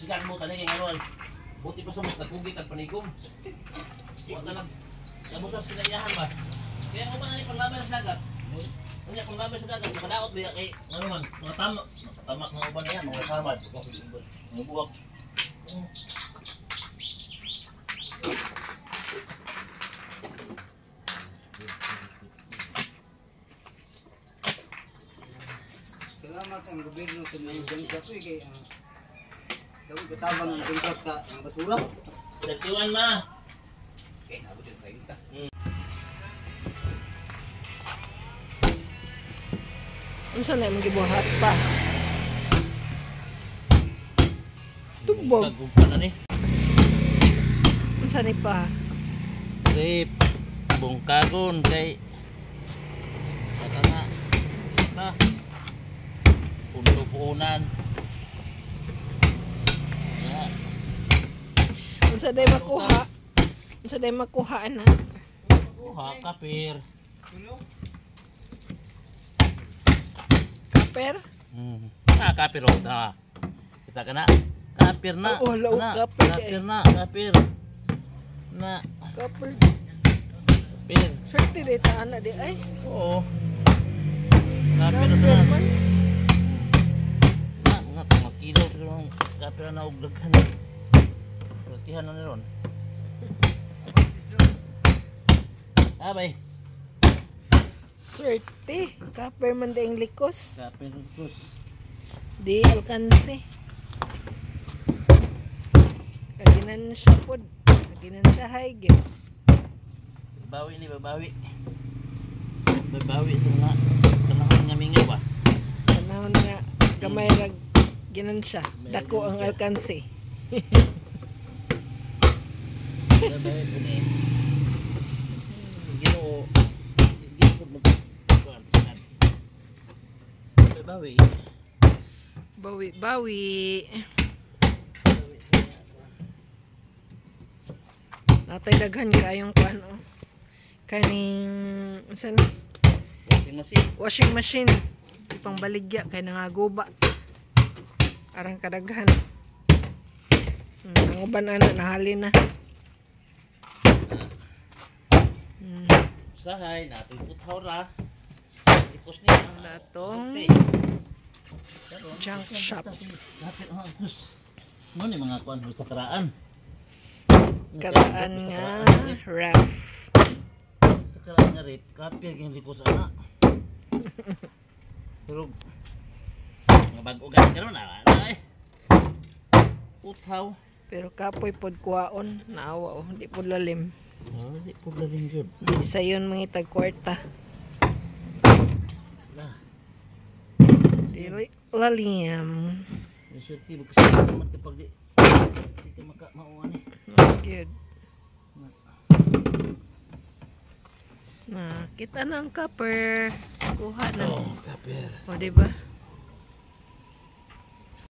sigaran mo tani kay ano. Buti pa sa mas nagkugit at panigom. Huwag ka nabusas kinaiyahan ba? Kaya kung pa na panglamay sa dagat. Kanya panglamay sa dagat, makadaot ba kay ano man, mga tamak. Tamak ng uban na yan, mga samad. Mga buwak. Salamat ang gobyerno sa mga bangsa ko kay daw katabang ang bangsa ka ang basura. Setiwan ma. Okay, abot yung 30. Unsa na imong gibuhat pa? Tubog. Nagumpa na ni. Unsa ni pa? Sip. Bungkagon kay baka nga. Ba. Punto-puunan. Ya. Unsa day makuha? Unsa day makuha na? Kuha kapir. Kaper? Kapir oh. Kita kena kapir na. Oo, laog Na, kapir, kapir eh. na, kapir. Na, Kaper. kapir. Swerte day ta ana di ay. Oo. Kapir na. Kaper man. Na, nga makilaw siguro ng kapir na uglagan. Pertihan na niron. Abay. Swerte. Kaper man daing likos. Kapir kus. Di alkanse. Kaginan siya pod. Kaginan siya high gyud. Bawi ni babawi. Babawi sa mga kanahon nga mingaw ba. Panahon nga gamay rag ginan siya. Dako ang alkanse. Babawi po ni. Ginoo. Ginoo mag babawi. Bawi. Bawi Natay daghan kayong kuan oh. Kaning unsa na? Washing machine. Ipang baligya kay nangaguba. Arang kadaghan. Ang uban ana nahalin na. Usahay natin puthaw ra. Ipos ni ang Datong junk shop. Dapat ang kus. Mo ni mga kuan sa karaan. Karaan nga ref. Sa karaan nga rip, kapir yung lipos ana. Pero nga bag-ugan karon na ay. Puthaw. Pero kapoy pod kuwaon naawa oh, di pod lalim. Oh, di po galing yun. Isa yun mangitag kwarta. Lah. Di lalim. May surti magkasama naman kapag di ka mauwan eh. Good. Na, kita na ang copper. Kuha na. Oh, kapir. O, diba?